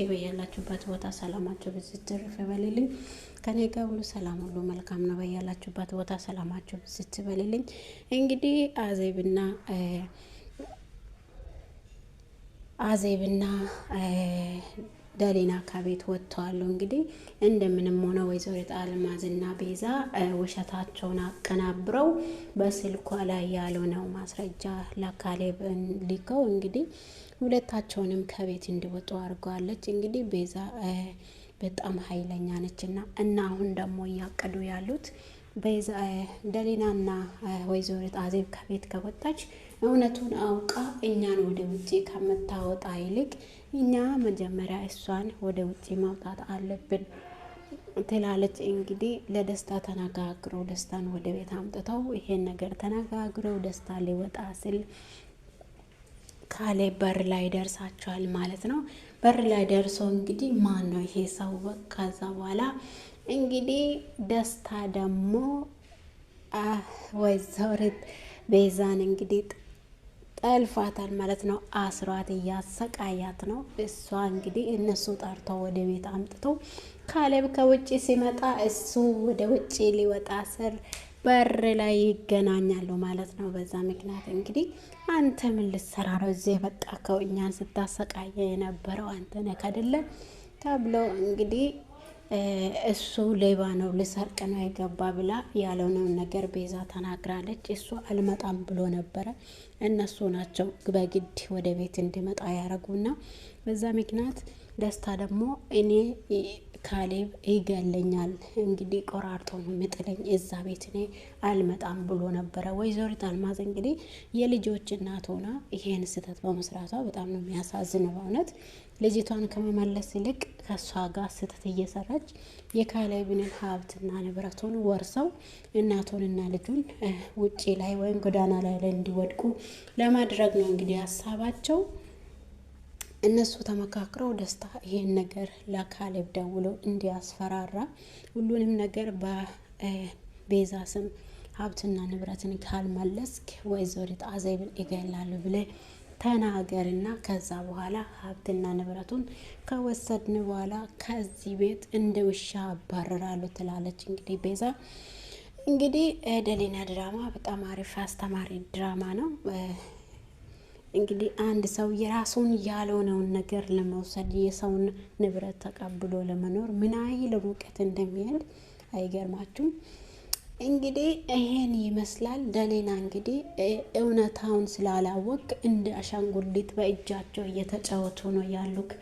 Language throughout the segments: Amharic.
በያላችሁበት ቦታ ሰላማችሁ ብዝት ትርፍ ይበልልኝ። ከኔ ጋር ሁሉ ሰላም ሁሉ መልካም ነው። በያላችሁበት ቦታ ሰላማችሁ ብዝት ይበልልኝ። እንግዲህ አዜብና ደሊና ከቤት ወጥተዋል። እንግዲህ እንደምንም ሆነ ወይዘሪት አልማዝና ቤዛ ውሸታቸውን አቀናብረው በስልኳ ላይ ያልሆነው ማስረጃ ለካሌብ ልከው እንግዲህ ሁለታቸውንም ከቤት እንዲወጡ አድርገዋለች። እንግዲህ ቤዛ በጣም ኃይለኛ ነችና አሁን ደግሞ እያቀዱ ያሉት ቤዛ ደሊናና ወይዘሪት አዜብ ከቤት ከወጣች እውነቱን አውቃ እኛን ወደ ውጭ ከምታወጣ ይልቅ እኛ መጀመሪያ እሷን ወደ ውጭ ማውጣት አለብን ትላለች። እንግዲህ ለደስታ ተነጋግረው ደስታን ወደ ቤት አምጥተው ይሄን ነገር ተነጋግረው ደስታ ሊወጣ ስል ካሌብ በር ላይ ደርሳቸዋል ማለት ነው። በር ላይ ደርሶ እንግዲህ ማን ነው ይሄ ሰው? ከዛ በኋላ እንግዲህ ደስታ ደግሞ ወይዘሪት ቤዛን እንግዲህ ጠልፏታል ማለት ነው። አስሯት እያሰቃያት ነው። እሷ እንግዲህ እነሱ ጠርተው ወደ ቤት አምጥተው ካሌብ ከውጭ ሲመጣ እሱ ወደ ውጭ ሊወጣ ስር በር ላይ ይገናኛሉ ማለት ነው። በዛ ምክንያት እንግዲህ አንተ ምን ልትሰራ ነው እዚህ የመጣከው? እኛን ስታሰቃየ የነበረው አንተ ነህ አይደለ? ተብሎ እንግዲህ እሱ ሌባ ነው ልሰርቅ ነው የገባ ብላ ያለውን ነገር ቤዛ ተናግራለች። እሱ አልመጣም ብሎ ነበረ። እነሱ ናቸው በግድ ወደ ቤት እንዲመጣ ያደረጉና በዛ ምክንያት ደስታ ደግሞ እኔ ካሌብ ይገለኛል እንግዲህ ቆራርጦ ነው የሚጥለኝ እዛ ቤት እኔ አልመጣም ብሎ ነበረ። ወይዘሪት አልማዝ እንግዲህ የልጆች እናት ሆና ይሄን ስህተት በመስራቷ በጣም ነው የሚያሳዝነው። በእውነት ልጅቷን ከመመለስ ይልቅ ከእሷ ጋር ስህተት እየሰራች የካሌብን ሀብትና ንብረቱን ወርሰው እናቱንና ልጁን ውጪ ላይ ወይም ጎዳና ላይ እንዲወድቁ ለማድረግ ነው እንግዲህ ሀሳባቸው። እነሱ ተመካክረው ደስታ ይሄን ነገር ለካሌብ ደውሎ እንዲያስፈራራ ሁሉንም ነገር በቤዛ ስም ሀብትና ንብረትን ካልመለስክ ወይዘሪት አዜብን ይገላሉ ብለ ተናገርና ከዛ በኋላ ሀብትና ንብረቱን ከወሰድን በኋላ ከዚህ ቤት እንደ ውሻ አባረራሉ ትላለች። እንግዲህ ቤዛ እንግዲህ ደሊና ድራማ በጣም አሪፍ አስተማሪ ድራማ ነው። እንግዲህ አንድ ሰው የራሱን ያልሆነውን ነገር ለመውሰድ የሰውን ንብረት ተቀብሎ ለመኖር ምን ያህል ሩቀት እንደሚሄድ አይገርማችሁም? እንግዲህ ይሄን ይመስላል። ደሊና እንግዲህ እውነታውን ስላላወቅ እንደ አሻንጉሊት በእጃቸው እየተጫወቱ ነው ያሉክ።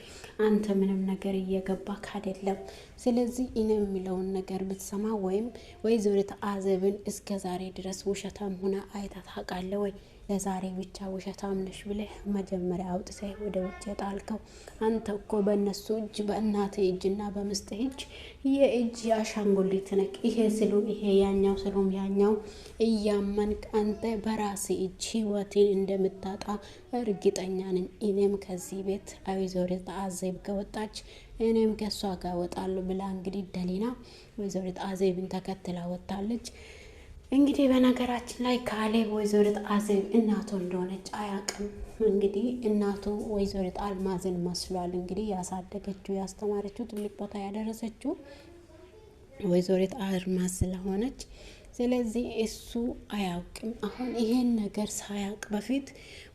አንተ ምንም ነገር እየገባክ አይደለም። ስለዚህ እኔ የሚለውን ነገር ብትሰማ ወይም ወይዘሪት አዜብን እስከ ዛሬ ድረስ ውሸታም ሆና አይታ ታውቃለህ ወይ? ለዛሬ ብቻ ውሸታም ነሽ ብለህ መጀመሪያ አውጥተህ ወደ ውጭ ጣልከው። አንተ እኮ በእነሱ እጅ በእናት እጅና በምስት እጅ የእጅ አሻንጉሊት ነክ። ይሄ ስሉ ይሄ ያኛው ስሉም ያኛው እያመንክ አንተ በራሴ እጅ ህይወቴን እንደምታጣ እርግጠኛ ነኝ። እኔም ከዚህ ቤት ወይዘሪት አዜብ ከወጣች እኔም ከሷ ጋር ወጣለሁ ብላ እንግዲህ ደሊና ወይዘሪት አዜብን ተከትላ ወጣለች። እንግዲህ በነገራችን ላይ ካሌብ ወይዘሪት አዜብ እናቱ እንደሆነች አያውቅም። እንግዲህ እናቱ ወይዘሪት አልማዝን መስሏል። እንግዲህ ያሳደገችው ያስተማረችው ትልቅ ቦታ ያደረሰችው ወይዘሪት አልማዝ ስለሆነች ስለዚህ እሱ አያውቅም። አሁን ይሄን ነገር ሳያውቅ በፊት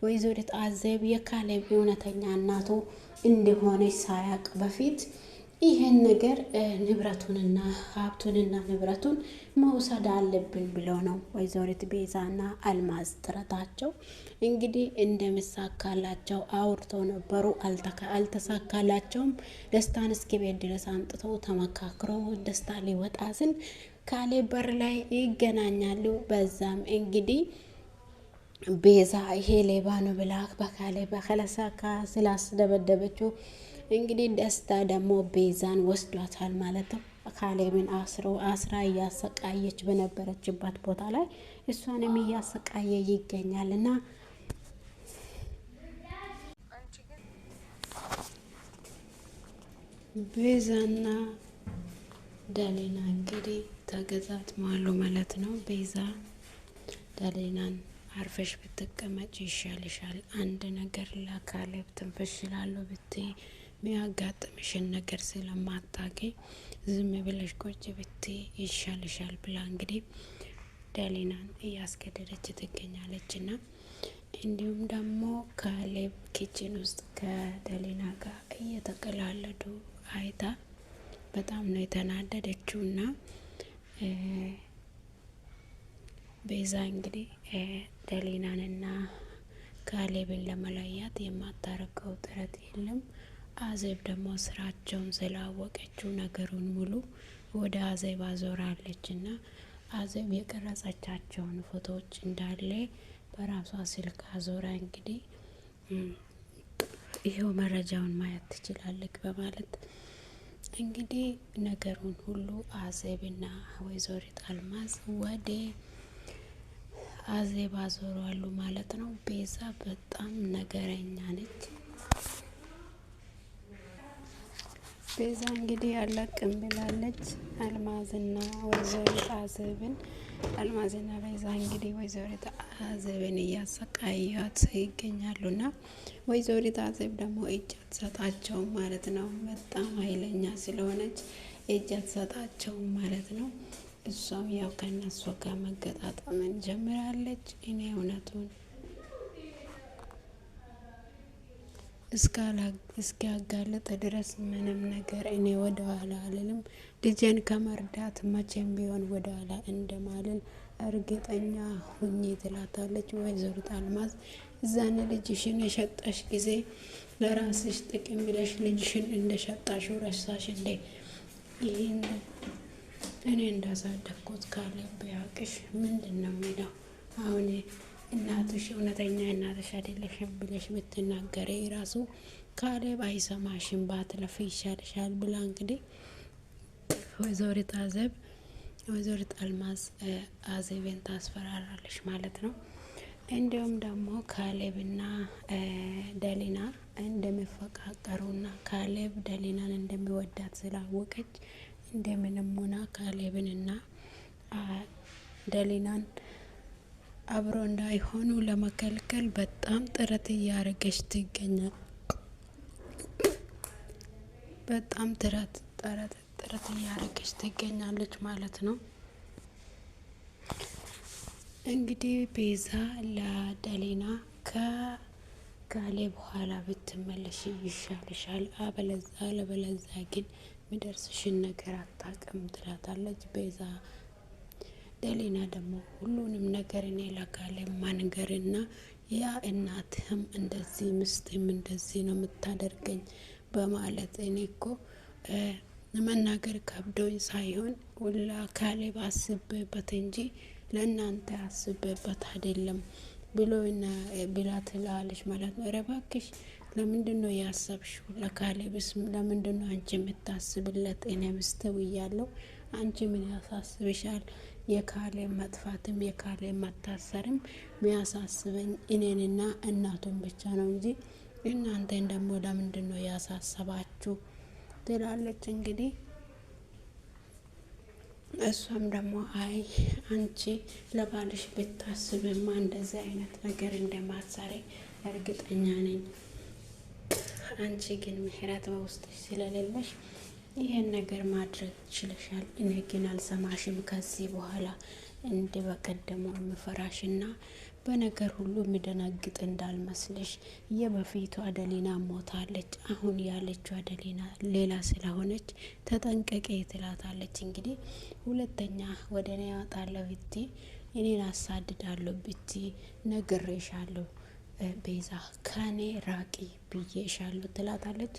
ወይዘሪት አዜብ የካሌብ እውነተኛ እናቱ እንደሆነች ሳያውቅ በፊት ይሄን ነገር ንብረቱንና ሀብቱንና ንብረቱን መውሰድ አለብን ብለው ነው ወይዘሪት ቤዛና አልማዝ ጥረታቸው እንግዲህ እንደምሳካላቸው አውርተው ነበሩ። አልተሳካላቸውም። ደስታን እስከ ቤት ድረስ አምጥተው ተመካክረው ደስታ ሊወጣ ስል ካሌብ በር ላይ ይገናኛሉ። በዛም እንግዲህ ቤዛ ይሄ ሌባ ነው ብላ በካሌብ በከለሳካ ስላስደበደበችው እንግዲህ ደስታ ደግሞ ቤዛን ወስዷታል ማለት ነው። ካሌብን አስራ እያሰቃየች በነበረችበት ቦታ ላይ እሷንም እያሰቃየ ይገኛልና ቤዛና ደሊና እንግዲህ ተገጣጥመዋል ማለት ነው። ቤዛ ደሊናን አርፈሽ ብትቀመጭ ይሻልሻል፣ አንድ ነገር ለካሌብ ትንፈሽ ይላሉ ብትይ ሚያጋጥምሽን ነገር ስለማታውቂ ዝም ብለሽ ቁጭ ብትይ ይሻልሻል ብላ እንግዲህ ዳሊናን እያስገደደች ትገኛለች። እና እንዲሁም ደግሞ ካሌብ ኪችን ውስጥ ከዳሊና ጋር እየተቀላለዱ አይታ በጣም ነው የተናደደችው። እና ቤዛ እንግዲህ ዳሊናንና ካሌብን ለመለያት የማታረገው ጥረት የለም። አዜብ ደግሞ ስራቸውን ስላወቀችው ነገሩን ሙሉ ወደ አዜብ አዞራለች። እና አዜብ የቀረጸቻቸውን ፎቶዎች እንዳለ በራሷ ስልክ አዞራ እንግዲህ ይሄው መረጃውን ማየት ትችላለች በማለት እንግዲህ ነገሩን ሁሉ አዜብና ወይዘሪት አልማዝ ወደ አዜብ አዞረዋሉ ማለት ነው። ቤዛ በጣም ነገረኛ ነች። ቤዛ እንግዲህ አላቅም ብላለች አልማዝና ወይዘሪት አዜብን። አልማዝና ቤዛ እንግዲህ ወይዘሪት አዜብን እያሰቃያት ይገኛሉና ወይዘሪት አዜብ ደግሞ እጅ አትሰጣቸውም ማለት ነው። በጣም ኃይለኛ ስለሆነች እጅ አትሰጣቸውም ማለት ነው። እሷም ያው ከነሱ ጋር መገጣጠምን ጀምራለች። እኔ እውነቱን እስኪያጋልጥ ድረስ ምንም ነገር እኔ ወደ ኋላ አልልም። ልጄን ከመርዳት መቼም ቢሆን ወደ ኋላ እንደማልል እርግጠኛ ሁኚ ትላታለች ወይዘሪት አልማዝ። እዛን ልጅሽን የሸጠሽ ጊዜ ለራስሽ ጥቅም ብለሽ ልጅሽን እንደሸጣሽ ረሳሽ እንዴ? ይህን እኔ እንዳሳደግኩት ካለ ቢያውቅሽ ምንድን ነው የሚለው? አሁን እናትሽ እውነተኛ እናትሽ አይደለሽም ብለሽ ብትናገሪ ራሱ ካሌብ አይሰማሽም፣ ባትለፊ ይሻልሻል ብላ እንግዲህ ወይዘሪት አልማዝ አዜብን ታስፈራራለች ማለት ነው። እንዲሁም ደግሞ ካሌብና ዳሊና እንደሚፈቃቀሩና ካሌብ ዳሊናን እንደሚወዳት ስላወቀች እንደምንም ሆና ካሌብንና ዳሊናን አብሮ እንዳይሆኑ ለመከልከል በጣም ጥረት እያደረገች ትገኛል። በጣም ጥረት እያደረገች ትገኛለች ማለት ነው። እንግዲህ ቤዛ ለዳሊና ከካሌብ በኋላ ብትመለሽ ይሻልሻል፣ አለበለዛ ግን የሚደርስሽን ነገር አታውቅም ትላታለች ቤዛ። ዳሊና ደግሞ ሁሉንም ነገር እኔ ለካሌብ ማንገርና ያ እናትህም እንደዚህ ምስትም እንደዚህ ነው የምታደርገኝ በማለት እኔ እኮ መናገር ከብዶኝ ሳይሆን ሁላ ካሌብ አስቤበት እንጂ ለእናንተ አስቤበት አይደለም ብላ ትላለች ማለት ነው። ኧረ እባክሽ ለምንድን ነው ያሰብሽው? ለካሌብስ ለምንድን ነው አንቺ የምታስብለት? እኔ ምስተው እያለው አንቺ ምን ያሳስብሻል? የካሌብ መጥፋትም የካሌብ መታሰርም ሚያሳስበኝ እኔንና እናቱን ብቻ ነው እንጂ እናንተን ደግሞ ለምንድን ነው ያሳሰባችሁ? ትላለች እንግዲህ እሷም ደግሞ አይ አንቺ ለባልሽ ብታስብማ እንደዚህ አይነት ነገር እንደማትሰሪ እርግጠኛ ነኝ። አንቺ ግን ምህረት በውስጥሽ ስለሌለሽ ይሄን ነገር ማድረግ ችለሻል። እኔ ግን አልሰማሽም። ከዚህ በኋላ እንደ በቀደመው የምፈራሽና በነገር ሁሉ የሚደነግጥ እንዳልመስልሽ። የበፊቱ አደሊና ሞታለች። አሁን ያለችው አደሊና ሌላ ስለሆነች ተጠንቀቂ ትላታለች። እንግዲህ ሁለተኛ ወደ እኔ ያወጣለሁ ብቲ እኔን አሳድዳለሁ ብቲ ነግሬሻለሁ ቤዛ ከኔ ራቂ ብዬሻለሁ ትላታለች።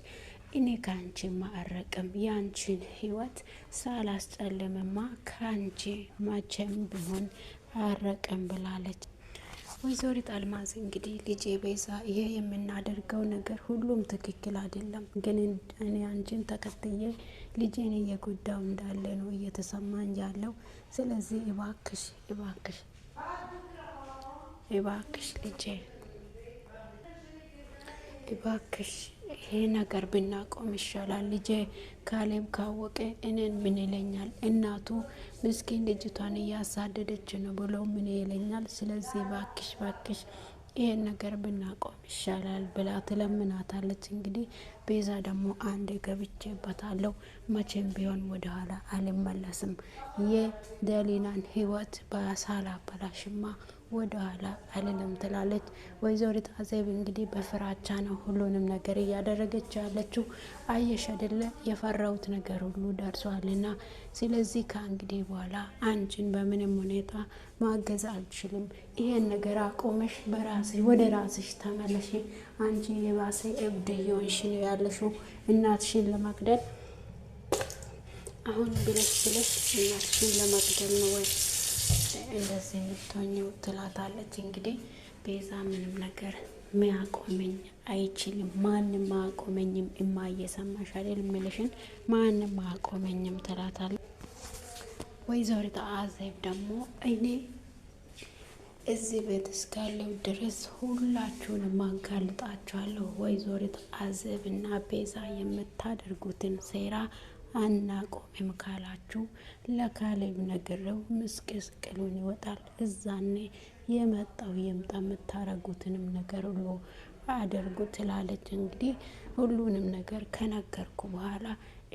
እኔ ከአንቺ ማረቅም የአንቺን ህይወት ሳላስጨልምማ ከአንቺ መቼም ቢሆን አረቅም ብላለች ወይዘሪት አልማዝ። እንግዲህ ልጄ ቤዛ ይሄ የምናደርገው ነገር ሁሉም ትክክል አይደለም፣ ግን እኔ አንቺን ተከትዬ ልጄን እየጎዳው እንዳለ ነው እየተሰማኝ ያለው። ስለዚህ እባክሽ ልጄ እባክሽ ይሄ ነገር ብናቆም ይሻላል። ልጄ ካሌብ ካወቀ እኔን ምን ይለኛል? እናቱ ምስኪን ልጅቷን እያሳደደች ነው ብሎ ምን ይለኛል? ስለዚህ ባክሽ ይሄን ነገር ብናቆም ይሻላል ብላ ትለምናታለች። እንግዲህ ቤዛ ደግሞ አንድ ገብቼበታለሁ፣ መቼም ቢሆን ወደኋላ አልመለስም፣ የደሊናን ህይወት በሳላበላሽማ ወደኋላ አልልም ትላለች። ወይዘሪት አዜብ እንግዲህ በፍራቻ ነው ሁሉንም ነገር እያደረገች ያለችው። አየሽ አይደለ የፈራሁት ነገር ሁሉ ደርሷልና፣ ስለዚህ ከእንግዲህ በኋላ አንቺን በምንም ሁኔታ ማገዝ አልችልም። ይሄን ነገር አቆመሽ በራስሽ ወደ ራስሽ ተመለሽ። አንቺ የባሰ እብድ እየሆንሽ ነው ያለሽው እናትሽን ለመግደል አሁን ብለሽ እናትሽን ለመግደል ነው ወይ እንደዚህ የምትሆኚው ትላታለች። እንግዲህ ቤዛ ምንም ነገር ሚያቆመኝ አይችልም፣ ማንም አያቆመኝም፣ እማዬ ሰማሽ አይደል የምልሽን ማንም አያቆመኝም ትላታለች። ወይዘሪት አዜብ ደግሞ እኔ እዚህ ቤት እስካለው ድረስ ሁላችሁንም አጋልጣችኋለሁ። ወይዘሪት አዜብ እና ቤዛ የምታደርጉትን ሴራ አናቆምም ካላችሁ ለካሌብ ነግሬው ምስቅልቅሉን ይወጣል። እዛኔ የመጣው የምጣ የምታረጉትንም ነገር ሁሉ አደርጉ ትላለች። እንግዲህ ሁሉንም ነገር ከነገርኩ በኋላ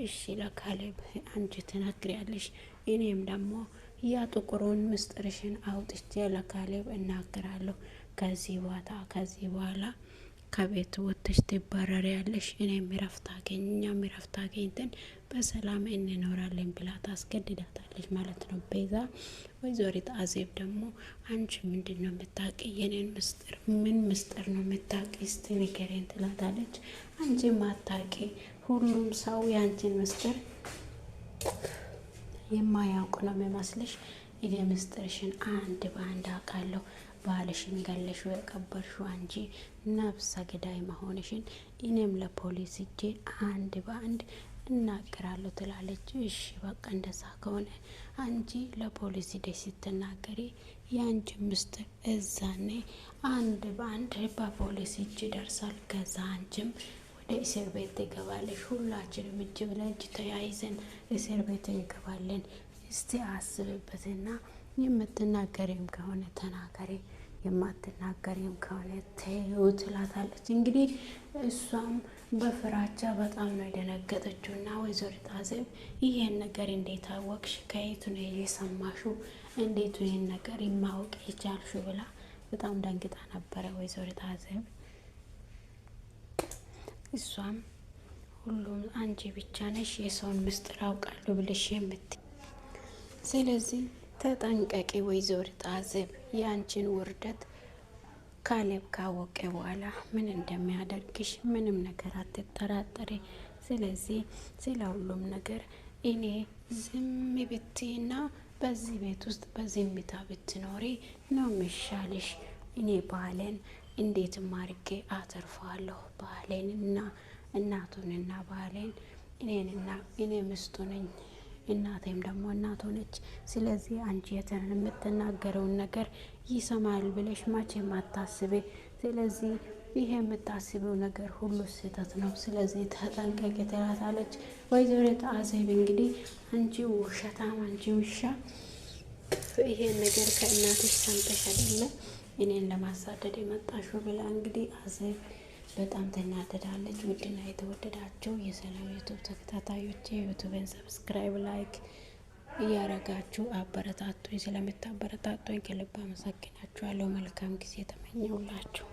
እሺ ለካሌብ አንቺ ትነግሪያለሽ፣ እኔም ደግሞ ያ ጥቁሩን ምስጢርሽን አውጥቼ ለካሌብ እናገራለሁ። ከዚህ በኋላ ከቤት ወጥተሽ ትባረሪያለሽ፣ እኔም እረፍት አገኝ እኛም እረፍት አገኝተን በሰላም እንኖራለን ብላ ታስገድዳታለች ማለት ነው ቤዛ። ወይዘሪት አዜብ ደግሞ አንቺ ምንድን ነው የምታውቂ? የኔን ምስጢር ምን ምስጢር ነው የምታውቂ? እስቲ ንገሪኝ ትላታለች። አንቺ ማታውቂ ሁሉም ሰው የአንቺን ምስጢር የማያውቅ ነው የሚመስልሽ? እኔ ምስጢርሽን አንድ በአንድ አውቃለሁ። ባልሽን ገለሽው የቀበርሽው አንቺ ነፍሰ ገዳይ መሆንሽን እኔም ለፖሊስ እጄ አንድ በአንድ እናገራለሁ ትላለች። እሺ በቃ እንደዛ ከሆነ አንቺ ለፖሊስ ሂደሽ ስትናገሪ የአንቺ ምስጢር እዛኔ አንድ በአንድ በፖሊስ እጅ ይደርሳል። ከዛ አንቺም ወደ እስር ቤት ትገባለሽ። ሁላችንም እጅ ለእጅ ተያይዘን እስር ቤት እንገባለን። እስቲ አስብበትና የምትናገሪም ከሆነ ተናገሪ፣ የማትናገሪም ከሆነ ተይው ትላታለች። እንግዲህ እሷም በፍራቻ በጣም ነው የደነገጠችው። እና ወይዘሪት አዜብ ይሄን ነገር እንዴት አወቅሽ? ከየቱ ነው የሰማሽው? እንዴት ይሄን ነገር የማወቅ የቻልሽው? ብላ በጣም ደንግጣ ነበረ ወይዘሪት አዜብ። እሷም ሁሉም አንቺ ብቻ ነሽ የሰውን ምስጢር አውቃለሁ ብለሽ የምትይ፣ ስለዚህ ተጠንቀቂ ወይዘሪት አዜብ፣ የአንቺን ውርደት ካሌብ ካወቀ በኋላ ምን እንደሚያደርግሽ ምንም ነገር አትጠራጠሪ። ስለዚህ ስለ ሁሉም ነገር እኔ ዝም ብትይና በዚህ ቤት ውስጥ በዝምታ ብትኖሪ ነው የሚሻልሽ። እኔ ባሌን እንዴትም አድርጌ አተርፈዋለሁ። ባሌንና እናቱንና ባሌን እኔ ምስቱ ነኝ፣ እናቴም ደግሞ እናቱ ነች። ስለዚህ አንቺ የምትናገረውን ነገር ይሰማል ብለሽ መቼም አታስቤ። ስለዚህ ይሄ የምታስበው ነገር ሁሉ ስህተት ነው። ስለዚህ ተጠንቀቂ ትላታለች ወይዘሪት አዜብ። እንግዲህ አንቺ ውሸታም፣ አንቺ ውሻ፣ ይሄን ነገር ከእናትሽ ሰምተሽ አይደለ እኔን ለማሳደድ የመጣሽው ብላ እንግዲህ አዜብ በጣም ትናደዳለች። ውድና የተወደዳቸው የሰላም ዩቱብ ተከታታዮች የዩቱብን ሰብስክራይብ፣ ላይክ እያረጋችሁ አበረታቱኝ። ስለምታበረታቱኝ ከልብ አመሰግናችኋለሁ። መልካም ጊዜ ተመኘውላችሁ።